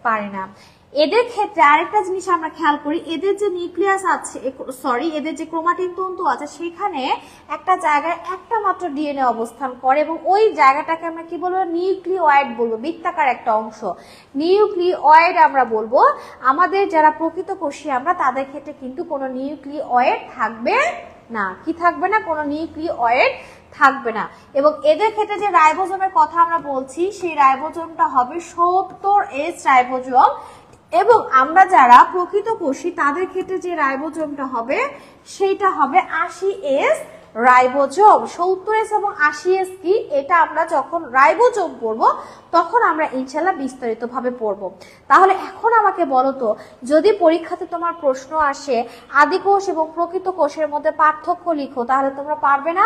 পারে না। এদের ক্ষেত্রে আরেকটা জিনিস আমরা খেয়াল করি, এদের যে নিউক্লিয়াস আছে, এদের যে ক্রোমাটিন তন্তু আছে, সেখানে একটা জায়গায় একটা মাত্র ডিএনএ অবস্থান করে এবং ওই জায়গাটাকে আমরা কি বলবো? নিউক্লিওয়েড বলবো, বৃত্তাকার একটা অংশ, নিউক্লিওয়েড আমরা বলবো। আমাদের যারা প্রকৃত কোষী আমরা, তাদের ক্ষেত্রে কিন্তু কোনো নিউক্লিওয়েড থাকবে না। কি থাকবে না? কোনো নিউক্লিওয়েড থাকবে না। এবং এদের ক্ষেত্রে যে রাইবোজোমের কথা আমরা বলছি, সেই রাইবোজোমটা হবে 70S রাইবোজোম, এবং আমরা যারা প্রকৃত কোষী তাদের ক্ষেত্রে যে রাইবোজোমটা হবে সেটা হবে 80S রাইবোজোম। 70S এবং 80S কি, এটা আমরা যখন রাইবোজোম পড়বো তখন আমরা ইনশাল্লাহ বিস্তারিত ভাবে পড়বো। তাহলে এখন আমাকে বলো তো, যদি পরীক্ষাতে তোমার প্রশ্ন আসে আদিকোষ এবং প্রকৃত কোষের মধ্যে পার্থক্য লিখো, তাহলে তোমরা পারবে না?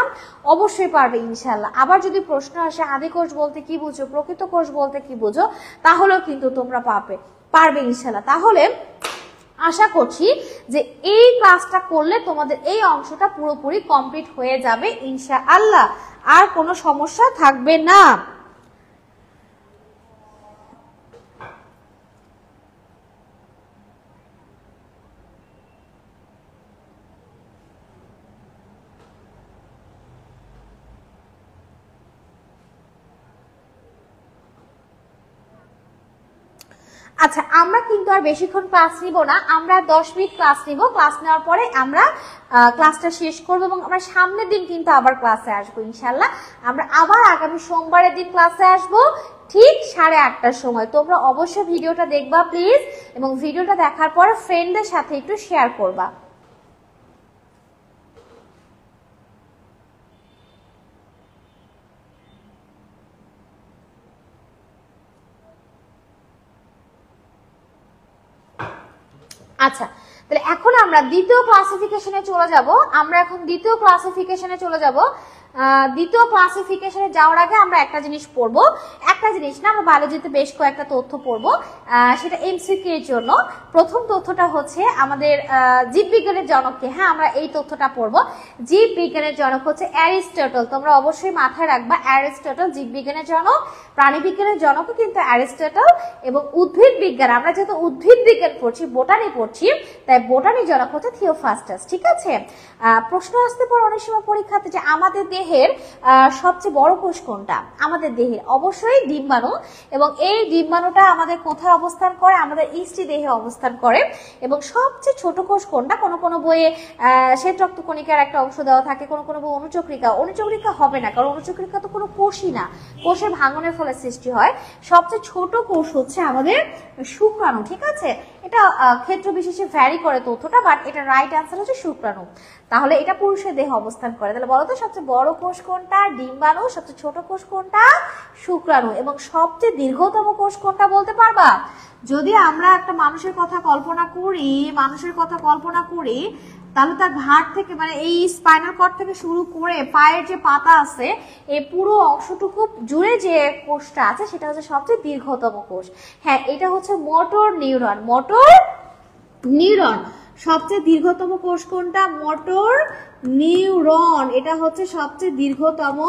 অবশ্যই পারবে ইনশাল্লাহ। আবার যদি প্রশ্ন আসে আদিকোষ বলতে কি বুঝো, প্রকৃত কোষ বলতে কি বুঝো, তাহলেও কিন্তু তোমরা পারবে ইনশাল্লাহ। তাহলে আশা করছি যে এই ক্লাসটা করলে তোমাদের এই অংশটা পুরোপুরি কমপ্লিট হয়ে যাবে ইনশাআল্লাহ, আর কোনো সমস্যা থাকবে না। আচ্ছা, আমরা কিন্তু আর বেশিক্ষণ ক্লাস নিব না, আমরা 10 মিনিট ক্লাস নিব। ক্লাস নেওয়ার পরে আমরা ক্লাসটা শেষ করব এবং আমরা সামনের দিন কিন্তু আবার ক্লাসে আসবো ইনশাল্লাহ। আমরা আবার আগামী সোমবারের দিন ক্লাসে আসবো ঠিক 8:30টার সময়। তোমরা অবশ্যই ভিডিওটা দেখবা প্লিজ, এবং ভিডিওটা দেখার পর ফ্রেন্ডদের সাথে একটু শেয়ার করবা। আচ্ছা, তাহলে এখন আমরা দ্বিতীয় ক্লাসিফিকেশনে চলে যাব। দ্বিতীয় ক্লাসিফিকেশনে যাওয়ার আগে আমরা একটা জিনিস পড়বো, একটা জিনিস না, আমরা বায়োলজিতে বেশ কয়েকটা তথ্য পড়বো, সেটা এমসিকিউ এর জন্য। প্রথম তথ্যটা হচ্ছে আমাদের জীববিজ্ঞানের জনককে, হ্যাঁ আমরা এই তথ্যটা পড়বো। জীববিজ্ঞানের জনক হচ্ছে অ্যারিস্টটল। তোমরা অবশ্যই মাথায় রাখবা অ্যারিস্টটল জীববিজ্ঞানের জনক, প্রাণীবিজ্ঞানের জনকও কিন্তু অ্যারিস্টটল, এবং উদ্ভিদ বিজ্ঞান, আমরা যেহেতু উদ্ভিদ বিজ্ঞান পড়ছি, বোটানি পড়ছি, তাই বোটানি জনক হচ্ছে থিওফ্রাস্টাস। ঠিক আছে, প্রশ্ন আসতে পারে অনেক সময় পরীক্ষাতে যে আমাদের দেহের সবচেয়ে বড় কোষ কোনটা। আমাদের দেহের অবশ্যই ডিম্বাণু, এবং এই ডিম্বাণুটা আমাদের কোথায় অবস্থান করে, আমাদের ইষ্টি দেহে অবস্থান করে। এবং সবচেয়ে ছোট কোষ কোনটা, কোনো বইয়ে শ্বেত রক্তকণিকার একটা অংশ দেওয়া থাকে, কোনো বই অনুচক্রিকা হবে না, কারণ অনুচক্রিকা তো কোনো কোষই না, কোষের ভাঙনের ফলে সৃষ্টি হয়। সবচেয়ে ছোট কোষ হচ্ছে আমাদের শুক্রাণু। ঠিক আছে, এটা ক্ষেত্র বিশেষে ভ্যারি করে তথ্যটা, বাট এটা রাইট অ্যান্সার হচ্ছে শুক্রাণু। তাহলে এটা পুরুষের দেহে অবস্থান করে। তাহলে বলো তো সবচেয়ে বড় কোষ কোনটা, ডিম্বাণু, সবচেয়ে ছোট কোষ কোনটা, শুক্রাণু, এবং সবচেয়ে দীর্ঘতম কোষ কোনটা বলতে পারবা? যদি আমরা একটা মানুষের কথা কল্পনা করি, তাহলে তার ঘাড় থেকে, মানে এই স্পাইনাল কর্ড থেকে শুরু করে পায়ের যে পাতা আছে, এই পুরো অংশটুকু জুড়ে যে কোষটা আছে সেটা হচ্ছে সবচেয়ে দীর্ঘতম কোষ। হ্যাঁ, এটা হচ্ছে মোটর নিউরন। সবচেয়ে দীর্ঘতম কোষ কোনটা? Motor neuron. এটা হচ্ছে সবচেয়ে দীর্ঘতম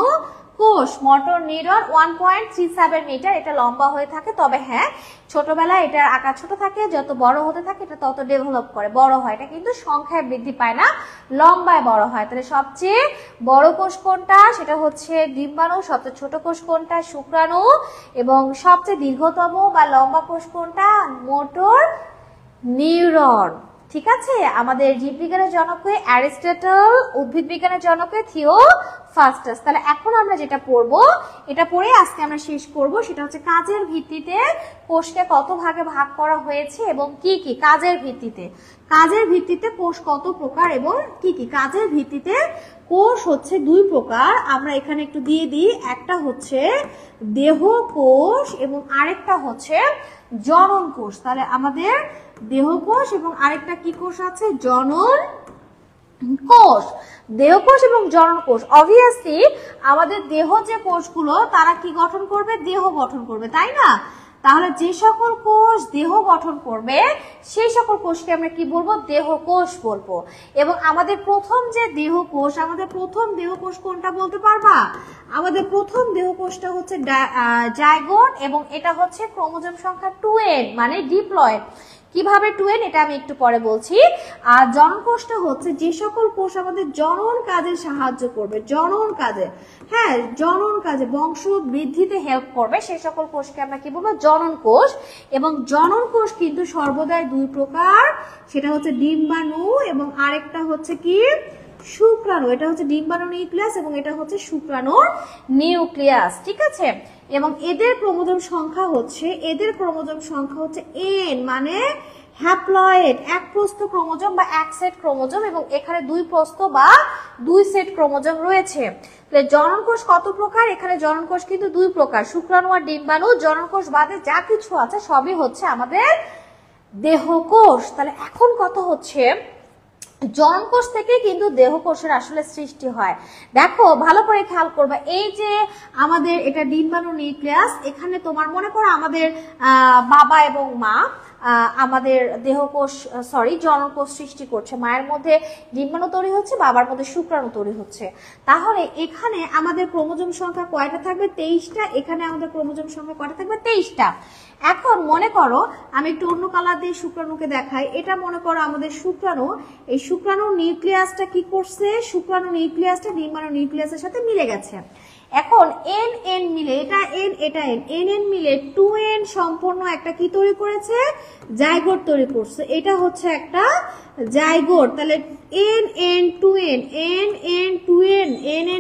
কোষ, মোটর নিউরন। 1.37 মিটার এটা লম্বা হয়ে থাকে। তবে হ্যাঁ, ছোটবেলায় এটার আকার ছোট থাকে, যত বড় হতে থাকে এটা তত ডেভেলপ করে, বড় হয়। এটা কিন্তু সংখ্যায় বৃদ্ধি পায় না, লম্বায় বড় হয়। তাহলে সবচেয়ে বড় কোষ কোনটা? সেটা হচ্ছে ডিম্বাণু। সবচেয়ে ছোট কোষ কোনটা? শুক্রাণু। এবং সবচেয়ে দীর্ঘতম বা লম্বা কোষ কোনটা? Motor neuron. ঠিক আছে, আমাদের জীববিজ্ঞানের জনক অ্যারিস্টটল, উদ্ভিদ বিজ্ঞানের জনক থিওফ্রাস্টাস। তাহলে এখন আমরা যেটা পড়বো, এটা পড়ে আজকে আমরা শেষ করব, সেটা হচ্ছে কাজের ভিত্তিতে কোষকে কত ভাগে ভাগ করা হয়েছে এবং কি কি। কাজের ভিত্তিতে কোষ কত প্রকার এবং কি কি। কাজের ভিত্তিতে কোষ হচ্ছে দুই প্রকার, আমরা এখানে একটু দিয়ে দিই। একটা হচ্ছে দেহ কোষ এবং আরেকটা হচ্ছে জনন কোষ। তাহলে আমাদের দেহ কোষ এবং আরেকটা কি কোষ আছে? জনন কোষ। দেহ কোষ এবং জনন কোষ। অবভিয়াসলি আমাদের দেহ যে কোষগুলো তারা কি গঠন করবে? দেহ গঠন করবে, তাই না? তাহলে যে সকল কোষ দেহ গঠন করবে সেই সকল কোষকে আমরা কি বলবো? দেহ কোষ বলবো। এবং আমাদের প্রথম যে দেহ কোষ, কোনটা বলতে পারবা? আমাদের প্রথম দেহ কোষটা হচ্ছে জাইগোট, এবং এটা হচ্ছে ক্রোমোজোম সংখ্যা 2n, মানে ডিপ্লয়েড। কিভাবে 2n এটা আমি একটু পরে বলছি। আর জনন কোষটা হচ্ছে যে সকল কোষ আমাদের জনন কাজে সাহায্য করবে, জনন কাজে বংশ বৃদ্ধিতে হেল্প করবে, সেই সকল কোষকে আমরা কি বলবো? জনন কোষ। এবং জনন কোষ কিন্তু সর্বদাই দুই প্রকার, সেটা হচ্ছে ডিম্বাণু এবং আরেকটা হচ্ছে কি? শুক্রাণু। এটা হচ্ছে ডিম্বাণু নিউক্লিয়াস এবং এটা হচ্ছে শুক্রাণুর নিউক্লিয়াস। ঠিক আছে, এবং এদের ক্রোমোজোম সংখ্যা হচ্ছে n, মানে হ্যাপ্লয়েড, এক প্রস্থ ক্রোমোজোম বা এক সেট ক্রোমোজোম, এবং এখানে দুই প্রস্থ বা দুই সেট ক্রোমোজোম রয়েছে। তাহলে জনন কোষ কত প্রকার? এখানে জনন কোষ কিন্তু দুই প্রকার, শুক্রাণু আর ডিম্বাণু। জনন কোষ বাদে যা কিছু আছে সবই হচ্ছে আমাদের দেহ কোষ। তাহলে এখন কথা হচ্ছে জনন কোষ থেকে কিন্তু দেহ কোষের আসলে সৃষ্টি হয়। দেখো ভালো করে খেয়াল করবা, এই যে আমাদের এটা ডিম্বাণু নিউক্লিয়াস, এখানে তোমার মনে করো আমাদের বাবা এবং মা আমাদের জনন কোষ সৃষ্টি করছে। মায়ের মধ্যে ডিম্বাণু তৈরি হচ্ছে, বাবার মধ্যে শুক্রাণু তৈরি হচ্ছে। তাহলে এখানে আমাদের ক্রোমোজোম সংখ্যা কয়টা থাকবে? 23টা। এখানে আমাদের ক্রোমোজোম সংখ্যা কয়টা থাকবে? 23টা। এখন মনে করো, আমি একটু অন্য কালার দিয়ে শুক্রাণুকে দেখাই। এটা মনে করো আমাদের শুক্রাণু, এই শুক্রাণুর নিউক্লিয়াসটা কি করছে? শুক্রাণু নিউক্লিয়াসটা ডিম্বাণু নিউক্লিয়াসের সাথে মিলে গেছে। এখন n মিলে, এটা n মিলে 2n সম্পূর্ণ একটা কি তৈরি করেছে? জাইগোট তৈরি করছে। এটা হচ্ছে একটা জাইগোট। তাহলে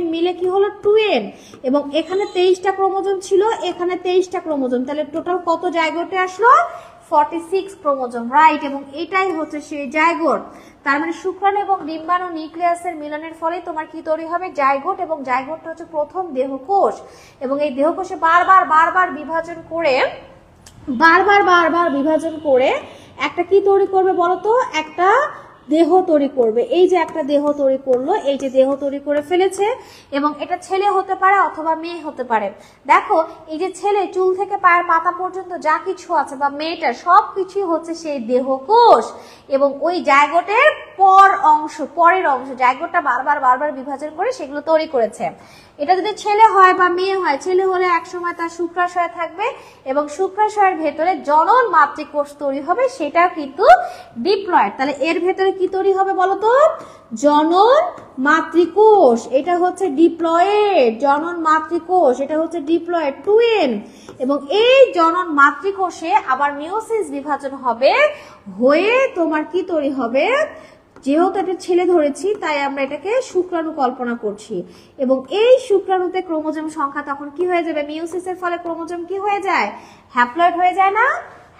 n মিলে কি হলো? 2n। এবং এখানে 23টা ক্রোমোজোম ছিল, এখানে 23টা ক্রোমোজোম, তাহলে টোটাল কত জাইগোটে আসলো? 46 ক্রোমোজোম, রাইট। এবং এটাই হচ্ছে সেই জাইগোট। তার মানে শুক্রাণু এবং ডিম্বাণু নিউক্লিয়াসের মিলনের ফলে তোমার কি তৈরি হবে? জাইগোট। এবং জাইগোটটা হচ্ছে প্রথম দেহকোষ, এবং এই দেহকোষে বারবার বিভাজন করে একটা কি তৈরি করবে বলো তো, একটা দেহ তৈরি করবে। এই যে একটা দেহ তৈরি করলো, এই যে দেহ তৈরি করে ফেলেছে, এবং এটা ছেলে হতে পারে অথবা মেয়ে হতে পারে। দেখো এই যে ছেলে চুল থেকে পায়ের পাতা পর্যন্ত যা কিছু আছে বা মেয়েটার সবকিছুই হচ্ছে সেই দেহকোষ, এবং ওই জায়গোটের পরের অংশ জায়গোটা বারবার বিভাজন করে সেগুলো তৈরি করেছে। এটা যদি ছেলে হয় বা মেয়ে হয়, ছেলে হলে একসময় তার শুক্রাশয় থাকবে এবং শুক্রাশয়ের ভেতরে জনন মাতৃকোষ তৈরি হবে, সেটা কিন্তু ডিপ্লয়েড। তাহলে এর ভেতরে কি তৈরি হবে বলতো, জনন মাতৃকোষ, এটা হচ্ছে ডিপ্লয়েড। জনন মাতৃকোষ এটা হচ্ছে ডিপ্লয়েড টুইন, এবং এই জনন মাতৃকোষে আবার মিওসিস বিভাজন হবে, হয়ে তোমার কি তৈরি হবে, যেহেতু একটা ছেলে ধরেছি তাই আমরা এটাকে শুক্রাণু কল্পনা করছি, এবং এই শুক্রাণুতে ক্রোমোজোম সংখ্যা তখন কি হয়ে যাবে, মিওসিসের ফলে ক্রোমোজোম কি হয়ে যায়, হ্যাপ্লয়েড হয়ে যায় না,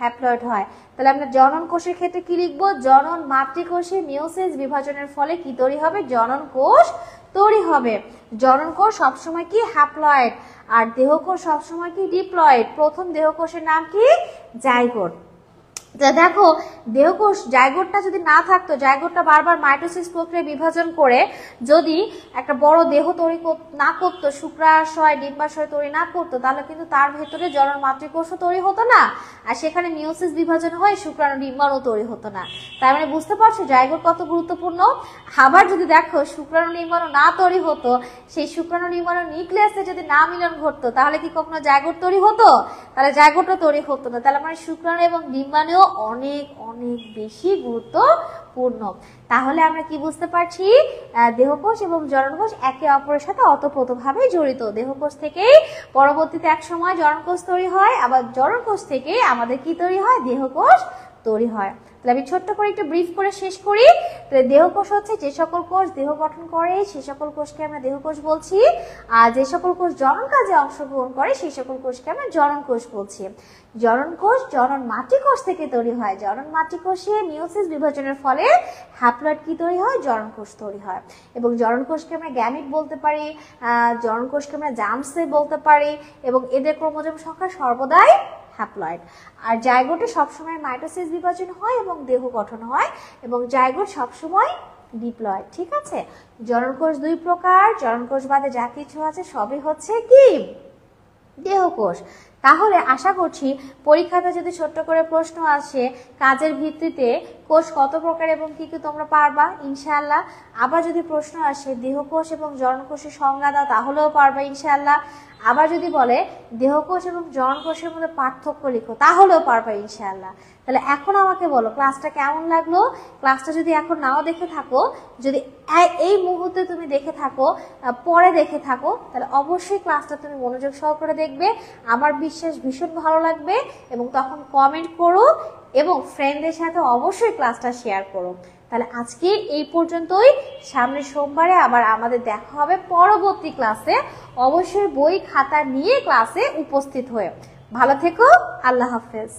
হ্যাপ্লয়েড হয়। তাহলে আমরা জনন কোষের ক্ষেত্রে কি লিখবো, জনন মাতৃকোষে মিওসিস বিভাজনের ফলে কি তৈরি হবে, জনন কোষ তৈরি হবে। জনন কোষ সবসময় কি হ্যাপ্লয়েড, আর দেহকোষ সবসময় কি ডিপ্লয়েড। প্রথম দেহকোষের নাম কি, জাইগোট। দেখো দেহকোষ জাইগোটটা যদি না থাকতো, জাইগোটটা বারবার মাইটোসিস প্রক্রিয়া বিভাজন করে যদি একটা বড় দেহ তৈরি না করতো, শুক্রাশয় ডিম্বাশয় তৈরি না করতো, তাহলে কিন্তু তার ভেতরে জনন মাতৃকোষও তৈরি হতো না, আর সেখানে মিওসিস বিভাজন হয়ে শুক্রাণু ডিম্বাণু তৈরি হতো না। তার মানে বুঝতে পারছো জাইগোট কত গুরুত্বপূর্ণ। আবার যদি দেখো শুক্রাণু ডিম্বাণু না তৈরি হতো, সেই শুক্রাণু ডিম্বাণু নিউক্লিয়াসে যদি না মিলন ঘটতো, তাহলে কি কখনো জাইগোট তৈরি হতো, তাহলে জাইগোটও তৈরি হতো না। তাহলে মানে শুক্রাণু এবং ডিম্বাণু অনেক অনেক বেশি গুরুত্বপূর্ণ। তাহলে আমরা কি বুঝতে পারছি, দেহকোষ এবং জননকোষ একে অপরের সাথে ওতপ্রোতভাবে জড়িত। দেহকোষ থেকেই পরবর্তীতে এক সময় জননকোষ তৈরি হয়, আবার জননকোষ থেকে আমাদের কি তৈরি হয়, দেহকোষ তৈরি হয়। তাহলে আমি ছোট্ট করে একটু ব্রিফ করে শেষ করি। তো দেহকোষ হচ্ছে যে সকল কোষ দেহ গঠন করে সে সকল কোষকে আমরা দেহকোষ বলছি, আর যে সকল কোষ জনন কাজে অংশগ্রহণ করে সেই সকল কোষকে আমরা জনন কোষ বলছি। জনন কোষ জনন মাতৃকোষ থেকে তৈরি হয়, জনন মাতৃকোষে মিওসিস বিভাজনের ফলে হ্যাপ্লয়েড কি তৈরি হয়, জনন কোষ তৈরি হয়। এবং জনন কোষকে আমরা গ্যামিট বলতে পারি, জনন কোষকে আমরা জার্মসে বলতে পারি, এবং এদের ক্রোমোজোম সংখ্যা সর্বদাই হ্যাপ্লয়েড। আর জাইগোটে সবসময় মাইটোসিস বিভাজন হয় এবং দেহ গঠন হয়, এবং জাইগোট সবসময় ডিপ্লয়েড। ঠিক আছে, জননকোষ দুই প্রকার, জননকোষ বাদে যা কিছু আছে সবই হচ্ছে কি, দেহকোষ। তাহলে আশা করছি পরীক্ষাতে যদি ছোট্ট করে প্রশ্ন আসে কাজের ভিত্তিতে কোষ কত প্রকার এবং কি কি তোমরা পারবা ইনশাআল্লাহ। আবার যদি প্রশ্ন আসে দেহকোষ এবং জননকোষের সংজ্ঞা দাও, তাহলেও পারবা ইনশাআল্লাহ। আবার যদি বলে দেহকোষ এবং জননকোষের মধ্যে পার্থক্য লিখো, তাহলেও পারবা ইনশাআল্লাহ। তাহলে এখন আমাকে বলো ক্লাসটা কেমন লাগলো। ক্লাসটা যদি এখন নাও দেখে থাকো, যদি এই মুহূর্তে তুমি দেখে থাকো, পরে দেখে থাকো, তাহলে অবশ্যই ক্লাসটা তুমি মনোযোগ সহকারে দেখবে। আমার বিশ্বাস ভীষণ ভালো লাগবে, এবং তখন কমেন্ট করো এবং ফ্রেন্ডদের সাথে অবশ্যই ক্লাসটা শেয়ার করো। তাহলে আজকে এই পর্যন্তই, সামনের সোমবারে আবার আমাদের দেখা হবে পরবর্তী ক্লাসে। অবশ্যই বই খাতা নিয়ে ক্লাসে উপস্থিত হয়ে। ভালো থেকো, আল্লাহ হাফেজ।